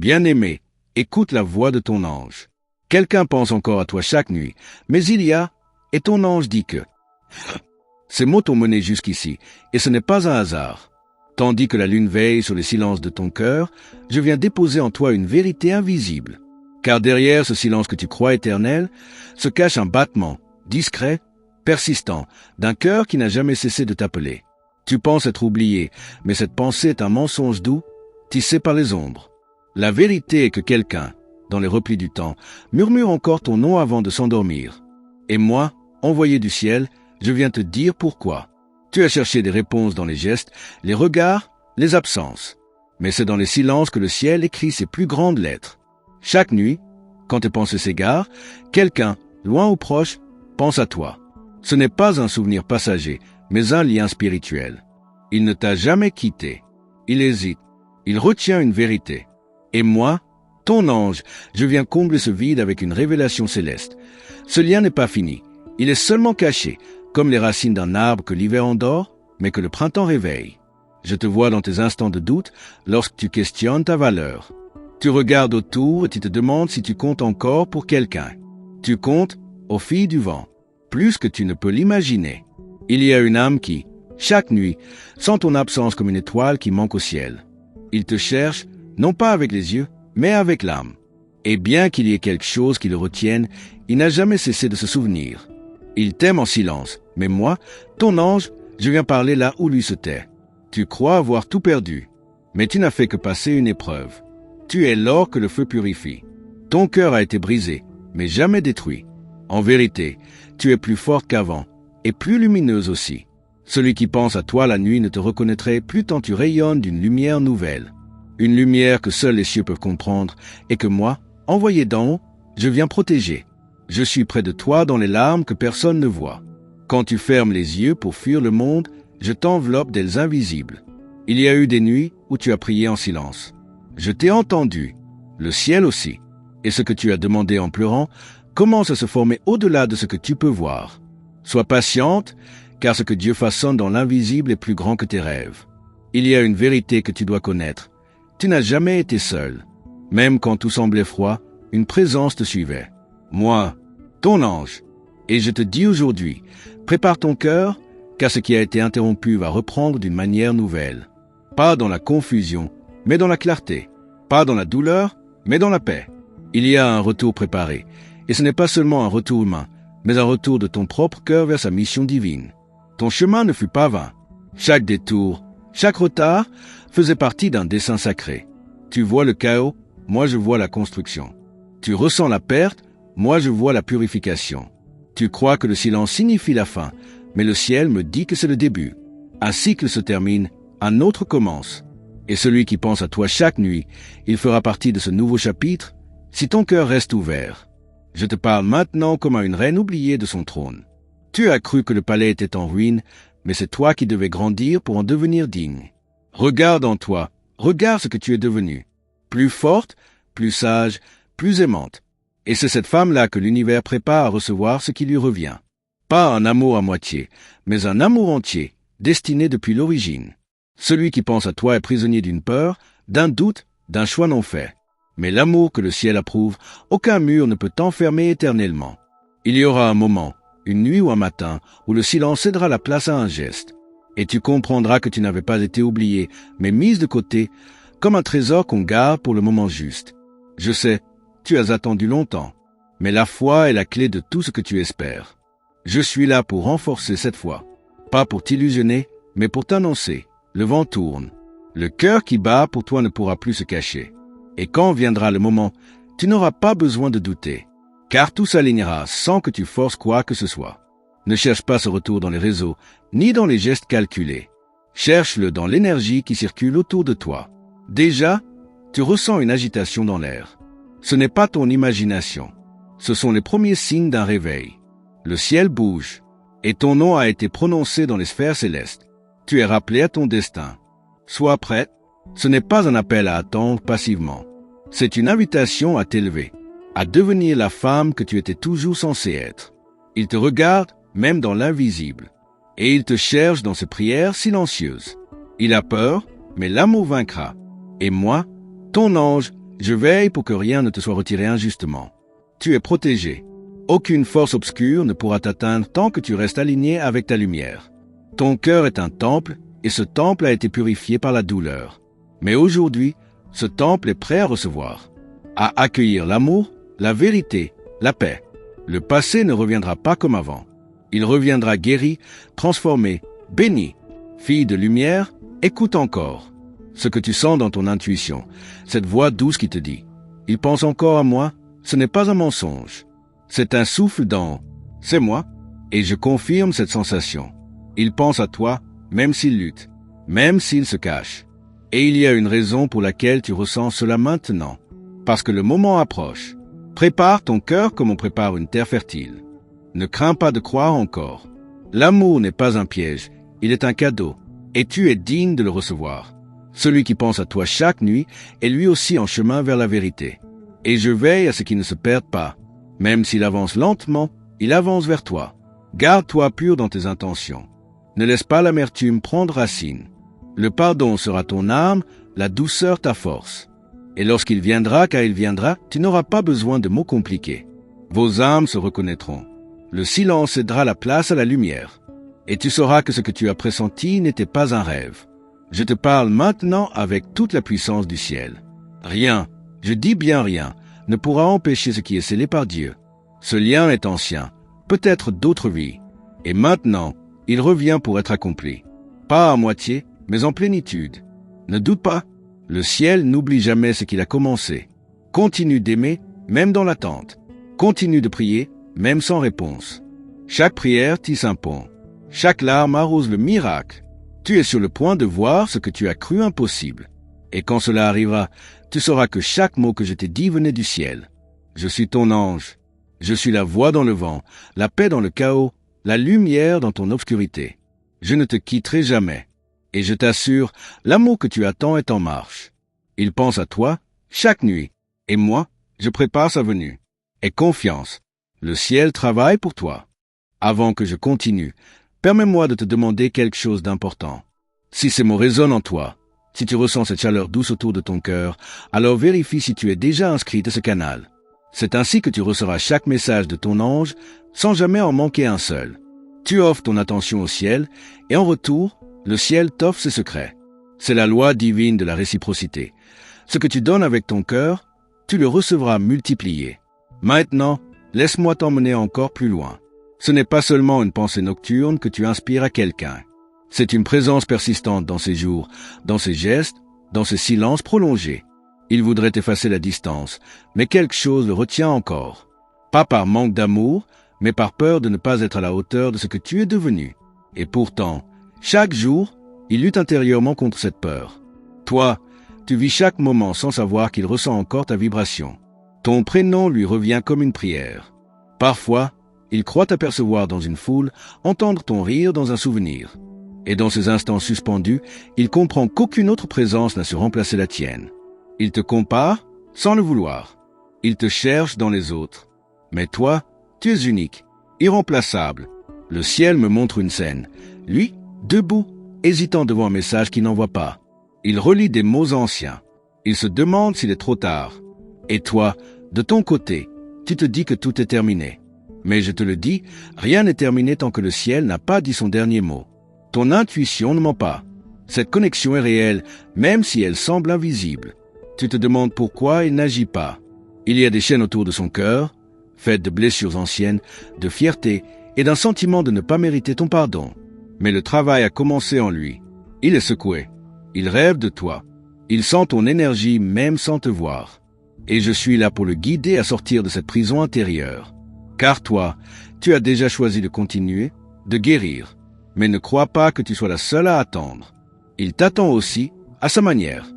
Bien-aimé, écoute la voix de ton ange. Quelqu'un pense encore à toi chaque nuit, mais il y a, et ton ange dit que. Ces mots t'ont mené jusqu'ici, et ce n'est pas un hasard. Tandis que la lune veille sur les silences de ton cœur, je viens déposer en toi une vérité invisible. Car derrière ce silence que tu crois éternel, se cache un battement, discret, persistant, d'un cœur qui n'a jamais cessé de t'appeler. Tu penses être oublié, mais cette pensée est un mensonge doux, tissé par les ombres. La vérité est que quelqu'un, dans les replis du temps, murmure encore ton nom avant de s'endormir. Et moi, envoyé du ciel, je viens te dire pourquoi. Tu as cherché des réponses dans les gestes, les regards, les absences. Mais c'est dans les silences que le ciel écrit ses plus grandes lettres. Chaque nuit, quand tes pensées s'égarent, quelqu'un, loin ou proche, pense à toi. Ce n'est pas un souvenir passager, mais un lien spirituel. Il ne t'a jamais quitté. Il hésite. Il retient une vérité. Et moi, ton ange, je viens combler ce vide avec une révélation céleste. Ce lien n'est pas fini. Il est seulement caché, comme les racines d'un arbre que l'hiver endort, mais que le printemps réveille. Je te vois dans tes instants de doute lorsque tu questionnes ta valeur. Tu regardes autour et tu te demandes si tu comptes encore pour quelqu'un. Tu comptes, aux filles du vent, plus que tu ne peux l'imaginer. Il y a une âme qui, chaque nuit, sent ton absence comme une étoile qui manque au ciel. Il te cherche, non pas avec les yeux, mais avec l'âme. Et bien qu'il y ait quelque chose qui le retienne, il n'a jamais cessé de se souvenir. Il t'aime en silence, mais moi, ton ange, je viens parler là où lui se tait. Tu crois avoir tout perdu, mais tu n'as fait que passer une épreuve. Tu es l'or que le feu purifie. Ton cœur a été brisé, mais jamais détruit. En vérité, tu es plus forte qu'avant, et plus lumineuse aussi. Celui qui pense à toi la nuit ne te reconnaîtrait plus tant tu rayonnes d'une lumière nouvelle. Une lumière que seuls les cieux peuvent comprendre, et que moi, envoyé d'en haut, je viens protéger. Je suis près de toi dans les larmes que personne ne voit. Quand tu fermes les yeux pour fuir le monde, je t'enveloppe d'ailes invisibles. Il y a eu des nuits où tu as prié en silence. Je t'ai entendu, le ciel aussi, et ce que tu as demandé en pleurant commence à se former au-delà de ce que tu peux voir. Sois patiente, car ce que Dieu façonne dans l'invisible est plus grand que tes rêves. Il y a une vérité que tu dois connaître. Tu n'as jamais été seul. Même quand tout semblait froid, une présence te suivait. Moi, ton ange. Et je te dis aujourd'hui, prépare ton cœur, car ce qui a été interrompu va reprendre d'une manière nouvelle. Pas dans la confusion, mais dans la clarté. Pas dans la douleur, mais dans la paix. Il y a un retour préparé, et ce n'est pas seulement un retour humain, mais un retour de ton propre cœur vers sa mission divine. Ton chemin ne fut pas vain. Chaque détour, chaque retard faisait partie d'un dessein sacré. Tu vois le chaos, moi je vois la construction. Tu ressens la perte, moi je vois la purification. Tu crois que le silence signifie la fin, mais le ciel me dit que c'est le début. Un cycle se termine, un autre commence. Et celui qui pense à toi chaque nuit, il fera partie de ce nouveau chapitre, si ton cœur reste ouvert. Je te parle maintenant comme à une reine oubliée de son trône. Tu as cru que le palais était en ruine, mais c'est toi qui devais grandir pour en devenir digne. Regarde en toi, regarde ce que tu es devenue. Plus forte, plus sage, plus aimante. Et c'est cette femme-là que l'univers prépare à recevoir ce qui lui revient. Pas un amour à moitié, mais un amour entier, destiné depuis l'origine. Celui qui pense à toi est prisonnier d'une peur, d'un doute, d'un choix non fait. Mais l'amour que le ciel approuve, aucun mur ne peut t'enfermer éternellement. Il y aura un moment, une nuit ou un matin, où le silence cédera la place à un geste. Et tu comprendras que tu n'avais pas été oublié, mais mise de côté, comme un trésor qu'on garde pour le moment juste. Je sais, tu as attendu longtemps, mais la foi est la clé de tout ce que tu espères. Je suis là pour renforcer cette foi. Pas pour t'illusionner, mais pour t'annoncer. Le vent tourne. Le cœur qui bat pour toi ne pourra plus se cacher. Et quand viendra le moment, tu n'auras pas besoin de douter, car tout s'alignera sans que tu forces quoi que ce soit. Ne cherche pas ce retour dans les réseaux, ni dans les gestes calculés. Cherche-le dans l'énergie qui circule autour de toi. Déjà, tu ressens une agitation dans l'air. Ce n'est pas ton imagination. Ce sont les premiers signes d'un réveil. Le ciel bouge, et ton nom a été prononcé dans les sphères célestes. Tu es rappelé à ton destin. Sois prête. Ce n'est pas un appel à attendre passivement. C'est une invitation à t'élever, à devenir la femme que tu étais toujours censée être. Il te regarde même dans l'invisible, et il te cherche dans ses prières silencieuses. Il a peur, mais l'amour vaincra. Et moi, ton ange, Je veille pour que rien ne te soit retiré injustement. Tu es protégé. Aucune force obscure ne pourra t'atteindre tant que tu restes aligné avec ta lumière. Ton cœur est un temple, et ce temple a été purifié par la douleur. Mais aujourd'hui, ce temple est prêt à recevoir, à accueillir l'amour, la vérité, la paix. Le passé ne reviendra pas comme avant. Il reviendra guéri, transformé, béni. Fille de lumière, écoute encore. Ce que tu sens dans ton intuition, cette voix douce qui te dit « Il pense encore à moi », ce n'est pas un mensonge. C'est un souffle dans « C'est moi » et je confirme cette sensation. Il pense à toi, même s'il lutte, même s'il se cache. Et il y a une raison pour laquelle tu ressens cela maintenant. Parce que le moment approche. Prépare ton cœur comme on prépare une terre fertile. Ne crains pas de croire encore. L'amour n'est pas un piège, il est un cadeau, et tu es digne de le recevoir. Celui qui pense à toi chaque nuit est lui aussi en chemin vers la vérité. Et je veille à ce qu'il ne se perde pas. Même s'il avance lentement, il avance vers toi. Garde-toi pur dans tes intentions. Ne laisse pas l'amertume prendre racine. Le pardon sera ton arme, la douceur ta force. Et lorsqu'il viendra, car il viendra, tu n'auras pas besoin de mots compliqués. Vos âmes se reconnaîtront. Le silence cédera la place à la lumière. Et tu sauras que ce que tu as pressenti n'était pas un rêve. Je te parle maintenant avec toute la puissance du ciel. Rien, je dis bien rien, ne pourra empêcher ce qui est scellé par Dieu. Ce lien est ancien, peut-être d'autres vies. Et maintenant, il revient pour être accompli. Pas à moitié, mais en plénitude. Ne doute pas, le ciel n'oublie jamais ce qu'il a commencé. Continue d'aimer, même dans l'attente. Continue de prier, même sans réponse. Chaque prière tisse un pont. Chaque larme arrose le miracle. Tu es sur le point de voir ce que tu as cru impossible. Et quand cela arrivera, tu sauras que chaque mot que je t'ai dit venait du ciel. Je suis ton ange. Je suis la voix dans le vent, la paix dans le chaos, la lumière dans ton obscurité. Je ne te quitterai jamais. Et je t'assure, l'amour que tu attends est en marche. Il pense à toi chaque nuit. Et moi, je prépare sa venue. Aie confiance. Le ciel travaille pour toi. Avant que je continue, permets-moi de te demander quelque chose d'important. Si ces mots résonnent en toi, si tu ressens cette chaleur douce autour de ton cœur, alors vérifie si tu es déjà inscrit à ce canal. C'est ainsi que tu recevras chaque message de ton ange sans jamais en manquer un seul. Tu offres ton attention au ciel et en retour, le ciel t'offre ses secrets. C'est la loi divine de la réciprocité. Ce que tu donnes avec ton cœur, tu le recevras multiplié. Maintenant, laisse-moi t'emmener encore plus loin. Ce n'est pas seulement une pensée nocturne que tu inspires à quelqu'un. C'est une présence persistante dans ces jours, dans ces gestes, dans ces silences prolongés. Il voudrait effacer la distance, mais quelque chose le retient encore. Pas par manque d'amour, mais par peur de ne pas être à la hauteur de ce que tu es devenu. Et pourtant, chaque jour, il lutte intérieurement contre cette peur. Toi, tu vis chaque moment sans savoir qu'il ressent encore ta vibration. Ton prénom lui revient comme une prière. Parfois, il croit t'apercevoir dans une foule, entendre ton rire dans un souvenir. Et dans ces instants suspendus, il comprend qu'aucune autre présence n'a su remplacer la tienne. Il te compare sans le vouloir. Il te cherche dans les autres. Mais toi, tu es unique, irremplaçable. Le ciel me montre une scène. Lui, debout, hésitant devant un message qu'il n'envoie pas. Il relit des mots anciens. Il se demande s'il est trop tard. Et toi, de ton côté, tu te dis que tout est terminé. Mais je te le dis, rien n'est terminé tant que le ciel n'a pas dit son dernier mot. Ton intuition ne ment pas. Cette connexion est réelle, même si elle semble invisible. Tu te demandes pourquoi il n'agit pas. Il y a des chaînes autour de son cœur, faites de blessures anciennes, de fierté et d'un sentiment de ne pas mériter ton pardon. Mais le travail a commencé en lui. Il est secoué. Il rêve de toi. Il sent ton énergie même sans te voir. Et je suis là pour le guider à sortir de cette prison intérieure. Car toi, tu as déjà choisi de continuer, de guérir. Mais ne crois pas que tu sois la seule à attendre. Il t'attend aussi, à sa manière.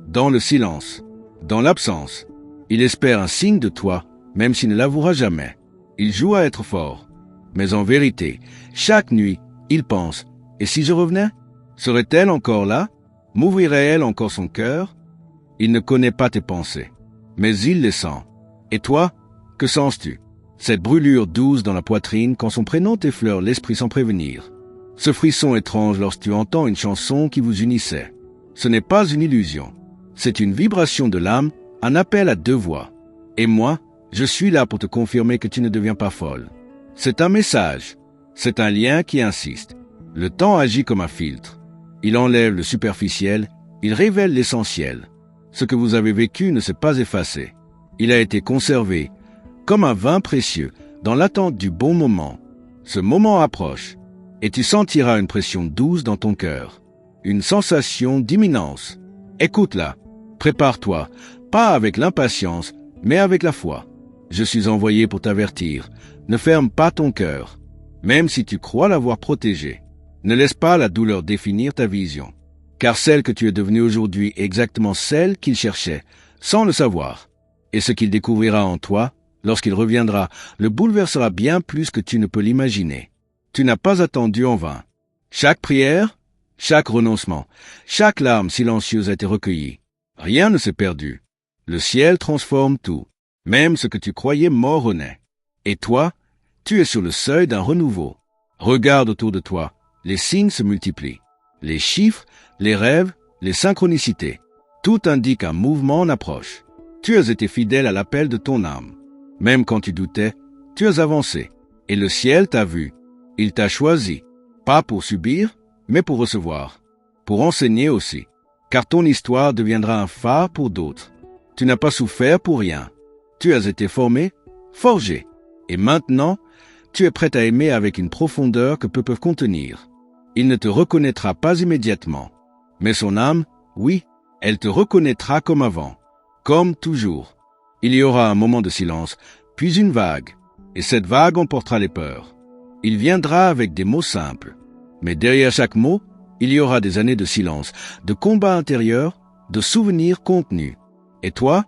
Dans le silence, dans l'absence. Il espère un signe de toi, même s'il ne l'avouera jamais. Il joue à être fort. Mais en vérité, chaque nuit, il pense, et si je revenais? Serait-elle encore là? M'ouvrirait-elle encore son cœur? Il ne connaît pas tes pensées, mais il les sent. Et toi, que sens-tu? Cette brûlure douce dans la poitrine quand son prénom t'effleure l'esprit sans prévenir. Ce frisson étrange lorsque tu entends une chanson qui vous unissait. Ce n'est pas une illusion. C'est une vibration de l'âme un appel à deux voix. Et moi, je suis là pour te confirmer que tu ne deviens pas folle. C'est un message. C'est un lien qui insiste. Le temps agit comme un filtre. Il enlève le superficiel, il révèle l'essentiel. Ce que vous avez vécu ne s'est pas effacé. Il a été conservé, comme un vin précieux, dans l'attente du bon moment. Ce moment approche, et tu sentiras une pression douce dans ton cœur, une sensation d'imminence. Écoute-la, prépare-toi, pas avec l'impatience, mais avec la foi. Je suis envoyé pour t'avertir, ne ferme pas ton cœur, même si tu crois l'avoir protégé. Ne laisse pas la douleur définir ta vision, car celle que tu es devenue aujourd'hui est exactement celle qu'il cherchait, sans le savoir. Et ce qu'il découvrira en toi, lorsqu'il reviendra, le bouleversera bien plus que tu ne peux l'imaginer. Tu n'as pas attendu en vain. Chaque prière, chaque renoncement, chaque larme silencieuse a été recueillie. Rien ne s'est perdu. Le ciel transforme tout. Même ce que tu croyais mort renaît. Et toi, tu es sur le seuil d'un renouveau. Regarde autour de toi, les signes se multiplient. Les chiffres, les rêves, les synchronicités. Tout indique un mouvement en approche. Tu as été fidèle à l'appel de ton âme. Même quand tu doutais, tu as avancé. Et le ciel t'a vu. Il t'a choisi. Pas pour subir, mais pour recevoir. Pour enseigner aussi. Car ton histoire deviendra un phare pour d'autres. Tu n'as pas souffert pour rien. Tu as été formé, forgé. Et maintenant, tu es prêt à aimer avec une profondeur que peu peuvent contenir. Il ne te reconnaîtra pas immédiatement. Mais son âme, oui, elle te reconnaîtra comme avant. Comme toujours. Il y aura un moment de silence, puis une vague. Et cette vague emportera les peurs. Il viendra avec des mots simples. Mais derrière chaque mot, il y aura des années de silence, de combat intérieur, de souvenirs contenus. Et toi,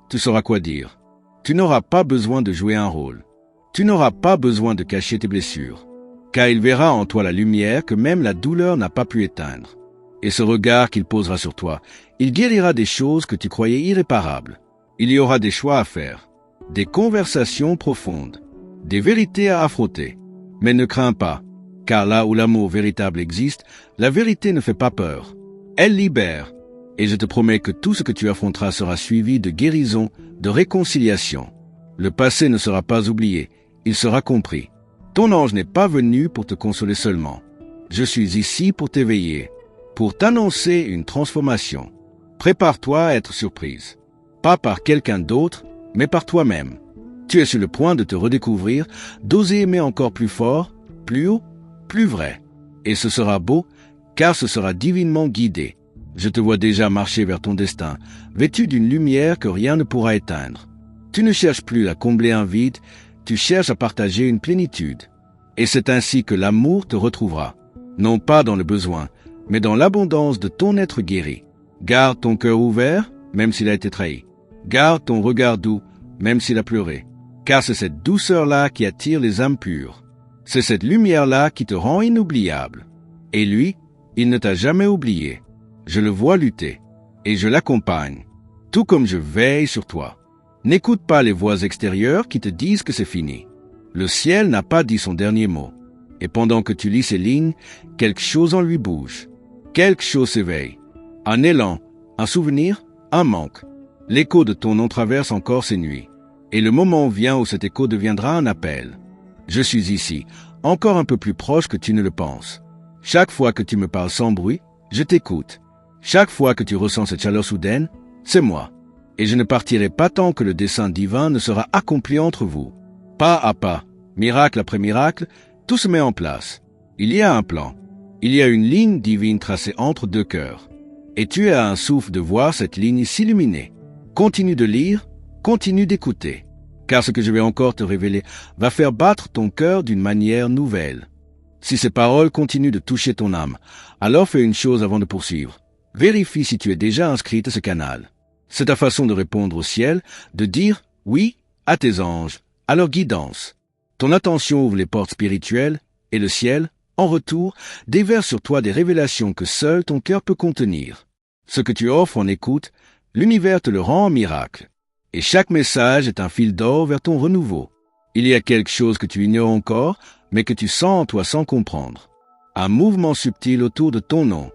tu sauras quoi dire. Tu n'auras pas besoin de jouer un rôle. Tu n'auras pas besoin de cacher tes blessures. Car il verra en toi la lumière que même la douleur n'a pas pu éteindre. Et ce regard qu'il posera sur toi, il guérira des choses que tu croyais irréparables. Il y aura des choix à faire, des conversations profondes, des vérités à affronter. Mais ne crains pas, car là où l'amour véritable existe, la vérité ne fait pas peur. Elle libère. Et je te promets que tout ce que tu affronteras sera suivi de guérison, de réconciliation. Le passé ne sera pas oublié, il sera compris. Ton ange n'est pas venu pour te consoler seulement. Je suis ici pour t'éveiller, pour t'annoncer une transformation. Prépare-toi à être surprise. Pas par quelqu'un d'autre, mais par toi-même. Tu es sur le point de te redécouvrir, d'oser aimer encore plus fort, plus haut, plus vrai. Et ce sera beau, car ce sera divinement guidé. Je te vois déjà marcher vers ton destin, vêtu d'une lumière que rien ne pourra éteindre. Tu ne cherches plus à combler un vide, tu cherches à partager une plénitude. Et c'est ainsi que l'amour te retrouvera, non pas dans le besoin, mais dans l'abondance de ton être guéri. Garde ton cœur ouvert, même s'il a été trahi. Garde ton regard doux, même s'il a pleuré. Car c'est cette douceur-là qui attire les âmes pures. C'est cette lumière-là qui te rend inoubliable. Et lui, il ne t'a jamais oublié. Je le vois lutter, et je l'accompagne, tout comme je veille sur toi. N'écoute pas les voix extérieures qui te disent que c'est fini. Le ciel n'a pas dit son dernier mot. Et pendant que tu lis ces lignes, quelque chose en lui bouge. Quelque chose s'éveille. Un élan, un souvenir, un manque. L'écho de ton nom traverse encore ces nuits. Et le moment vient où cet écho deviendra un appel. Je suis ici, encore un peu plus proche que tu ne le penses. Chaque fois que tu me parles sans bruit, je t'écoute. Chaque fois que tu ressens cette chaleur soudaine, c'est moi. Et je ne partirai pas tant que le dessein divin ne sera accompli entre vous. Pas à pas, miracle après miracle, tout se met en place. Il y a un plan. Il y a une ligne divine tracée entre deux cœurs. Et tu as un souffle de voir cette ligne s'illuminer. Continue de lire, continue d'écouter. Car ce que je vais encore te révéler va faire battre ton cœur d'une manière nouvelle. Si ces paroles continuent de toucher ton âme, alors fais une chose avant de poursuivre. Vérifie si tu es déjà inscrite à ce canal. C'est ta façon de répondre au ciel, de dire oui à tes anges, à leur guidance. Ton attention ouvre les portes spirituelles, et le ciel, en retour, déverse sur toi des révélations que seul ton cœur peut contenir. Ce que tu offres en écoute, l'univers te le rend en miracle. Et chaque message est un fil d'or vers ton renouveau. Il y a quelque chose que tu ignores encore, mais que tu sens en toi sans comprendre. Un mouvement subtil autour de ton nom.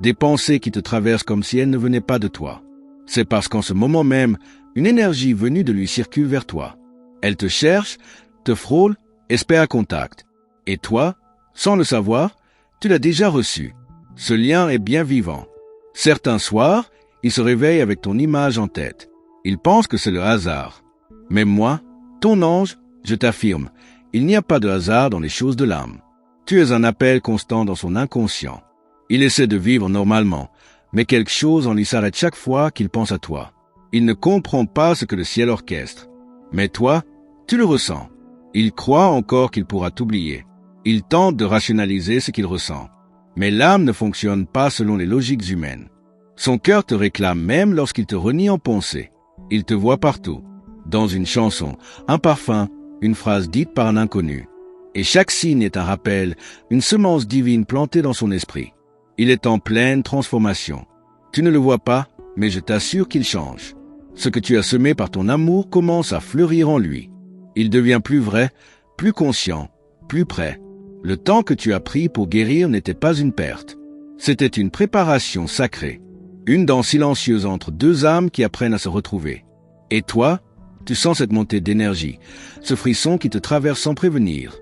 Des pensées qui te traversent comme si elles ne venaient pas de toi. C'est parce qu'en ce moment même, Une énergie venue de lui circule vers toi. Elle te cherche, te frôle, espère un contact. Et toi, sans le savoir, tu l'as déjà reçu. Ce lien est bien vivant. Certains soirs, il se réveille avec ton image en tête. Il pense que c'est le hasard. Mais moi, ton ange, je t'affirme, il n'y a pas de hasard dans les choses de l'âme. Tu es un appel constant dans son inconscient. Il essaie de vivre normalement, mais quelque chose en lui s'arrête chaque fois qu'il pense à toi. Il ne comprend pas ce que le ciel orchestre. Mais toi, tu le ressens. Il croit encore qu'il pourra t'oublier. Il tente de rationaliser ce qu'il ressent. Mais l'âme ne fonctionne pas selon les logiques humaines. Son cœur te réclame même lorsqu'il te renie en pensée. Il te voit partout. Dans une chanson, un parfum, une phrase dite par un inconnu. Et chaque signe est un rappel, une semence divine plantée dans son esprit. Il est en pleine transformation. Tu ne le vois pas, mais je t'assure qu'il change. Ce que tu as semé par ton amour commence à fleurir en lui. Il devient plus vrai, plus conscient, plus prêt. Le temps que tu as pris pour guérir n'était pas une perte. C'était une préparation sacrée. Une danse silencieuse entre deux âmes qui apprennent à se retrouver. Et toi, tu sens cette montée d'énergie, ce frisson qui te traverse sans prévenir.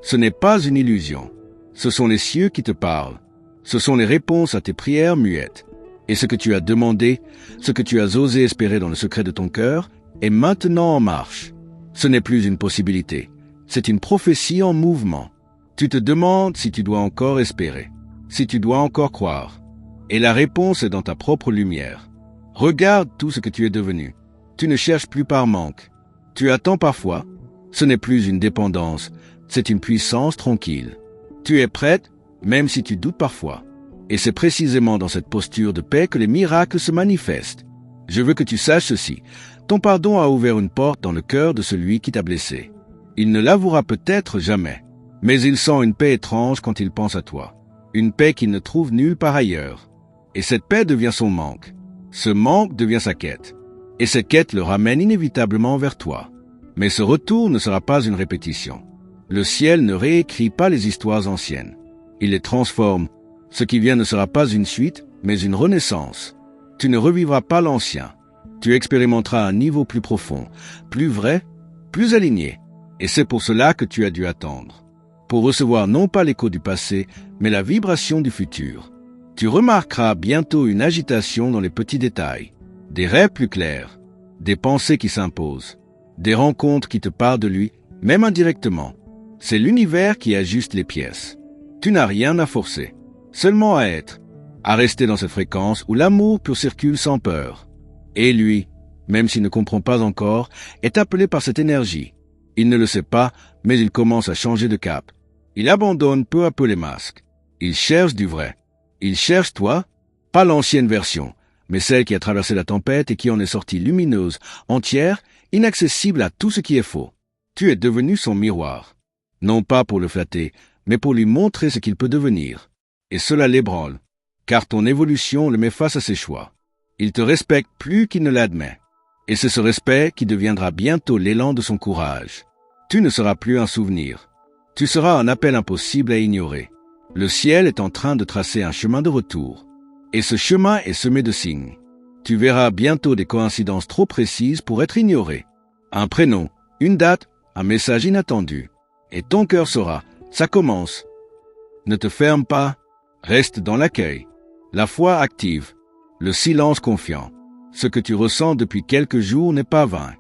Ce n'est pas une illusion. Ce sont les cieux qui te parlent. Ce sont les réponses à tes prières muettes. Et ce que tu as demandé, ce que tu as osé espérer dans le secret de ton cœur, est maintenant en marche. Ce n'est plus une possibilité. C'est une prophétie en mouvement. Tu te demandes si tu dois encore espérer, si tu dois encore croire. Et la réponse est dans ta propre lumière. Regarde tout ce que tu es devenu. Tu ne cherches plus par manque. Tu attends parfois. Ce n'est plus une dépendance, c'est une puissance tranquille. Tu es prête, même si tu doutes parfois. Et c'est précisément dans cette posture de paix que les miracles se manifestent. Je veux que tu saches ceci. Ton pardon a ouvert une porte dans le cœur de celui qui t'a blessé. Il ne l'avouera peut-être jamais, mais il sent une paix étrange quand il pense à toi. Une paix qu'il ne trouve nulle part ailleurs. Et cette paix devient son manque. Ce manque devient sa quête. Et cette quête le ramène inévitablement vers toi. Mais ce retour ne sera pas une répétition. Le ciel ne réécrit pas les histoires anciennes. Il les transforme. Ce qui vient ne sera pas une suite, mais une renaissance. Tu ne revivras pas l'ancien. Tu expérimenteras un niveau plus profond, plus vrai, plus aligné. Et c'est pour cela que tu as dû attendre. Pour recevoir non pas l'écho du passé, mais la vibration du futur. Tu remarqueras bientôt une agitation dans les petits détails. Des rêves plus clairs. Des pensées qui s'imposent. Des rencontres qui te parlent de lui, même indirectement. C'est l'univers qui ajuste les pièces. Tu n'as rien à forcer. Seulement à être, à rester dans cette fréquence où l'amour pur circule sans peur. Et lui, même s'il ne comprend pas encore, est appelé par cette énergie. Il ne le sait pas, mais il commence à changer de cap. Il abandonne peu à peu les masques. Il cherche du vrai. Il cherche toi, pas l'ancienne version, mais celle qui a traversé la tempête et qui en est sortie lumineuse, entière, inaccessible à tout ce qui est faux. Tu es devenu son miroir. Non pas pour le flatter, mais pour lui montrer ce qu'il peut devenir. Et cela l'ébranle, car ton évolution le met face à ses choix. Il te respecte plus qu'il ne l'admet. Et c'est ce respect qui deviendra bientôt l'élan de son courage. Tu ne seras plus un souvenir. Tu seras un appel impossible à ignorer. Le ciel est en train de tracer un chemin de retour. Et ce chemin est semé de signes. Tu verras bientôt des coïncidences trop précises pour être ignorées. Un prénom, une date, un message inattendu. Et ton cœur saura, ça commence. Ne te ferme pas, reste dans l'accueil. La foi active, le silence confiant. Ce que tu ressens depuis quelques jours n'est pas vain.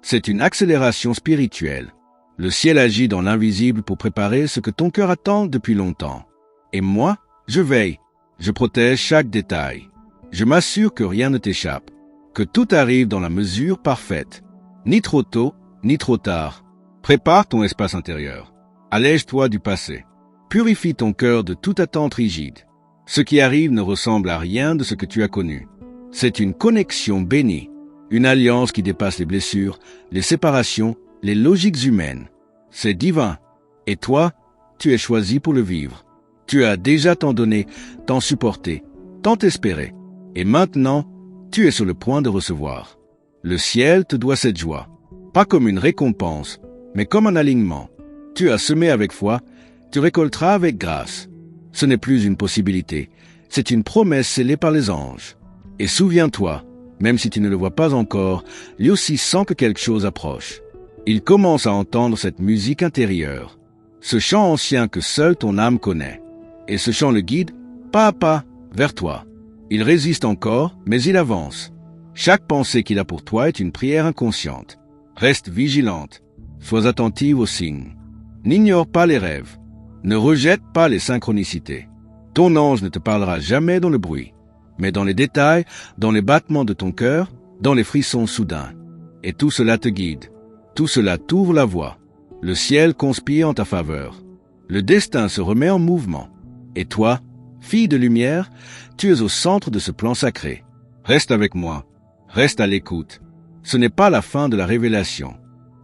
C'est une accélération spirituelle. Le ciel agit dans l'invisible pour préparer ce que ton cœur attend depuis longtemps. Et moi, je veille, je protège chaque détail. Je m'assure que rien ne t'échappe, que tout arrive dans la mesure parfaite. Ni trop tôt, ni trop tard. Prépare ton espace intérieur. Allège-toi du passé. Purifie ton cœur de toute attente rigide. Ce qui arrive ne ressemble à rien de ce que tu as connu. C'est une connexion bénie, une alliance qui dépasse les blessures, les séparations, les logiques humaines. C'est divin. Et toi, tu es choisi pour le vivre. Tu as déjà tant donné, tant supporté, tant espéré. Et maintenant, tu es sur le point de recevoir. Le ciel te doit cette joie. Pas comme une récompense, mais comme un alignement. Tu as semé avec foi, tu récolteras avec grâce. Ce n'est plus une possibilité, c'est une promesse scellée par les anges. Et souviens-toi, Même si tu ne le vois pas encore, lui aussi sent que quelque chose approche. Il commence à entendre cette musique intérieure, ce chant ancien que seule ton âme connaît. Et ce chant le guide, pas à pas, vers toi. Il résiste encore, mais il avance. Chaque pensée qu'il a pour toi est une prière inconsciente. Reste vigilante. Sois attentive aux signes. N'ignore pas les rêves. Ne rejette pas les synchronicités. Ton ange ne te parlera jamais dans le bruit, mais dans les détails, dans les battements de ton cœur, dans les frissons soudains. Et tout cela te guide. Tout cela t'ouvre la voie. Le ciel conspire en ta faveur. Le destin se remet en mouvement. Et toi, fille de lumière, tu es au centre de ce plan sacré. Reste avec moi. Reste à l'écoute. Ce n'est pas la fin de la révélation.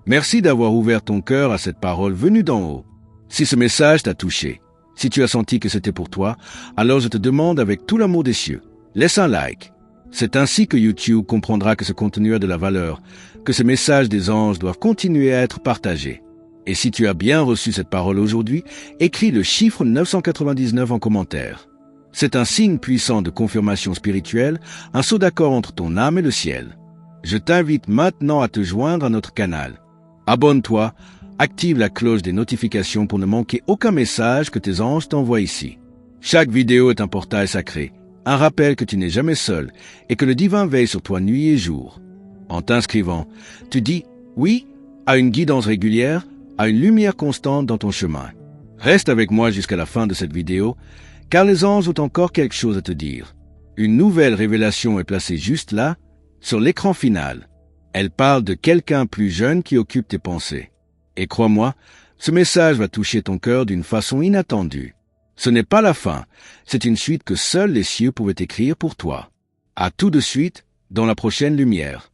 Merci d'avoir ouvert ton cœur à cette parole venue d'en haut. Si ce message t'a touché, si tu as senti que c'était pour toi, alors je te demande avec tout l'amour des cieux, laisse un like. C'est ainsi que YouTube comprendra que ce contenu a de la valeur, que ces messages des anges doivent continuer à être partagés. Et si tu as bien reçu cette parole aujourd'hui, écris le chiffre 999 en commentaire. C'est un signe puissant de confirmation spirituelle, un saut d'accord entre ton âme et le ciel. Je t'invite maintenant à te joindre à notre canal. Abonne-toi, active la cloche des notifications pour ne manquer aucun message que tes anges t'envoient ici. Chaque vidéo est un portail sacré, un rappel que tu n'es jamais seul et que le divin veille sur toi nuit et jour. En t'inscrivant, tu dis oui à une guidance régulière, à une lumière constante dans ton chemin. Reste avec moi jusqu'à la fin de cette vidéo, car les anges ont encore quelque chose à te dire. Une nouvelle révélation est placée juste là, sur l'écran final. Elle parle de quelqu'un plus jeune qui occupe tes pensées. Et crois-moi, ce message va toucher ton cœur d'une façon inattendue. Ce n'est pas la fin, c'est une suite que seuls les cieux pouvaient écrire pour toi. À tout de suite, dans la prochaine lumière.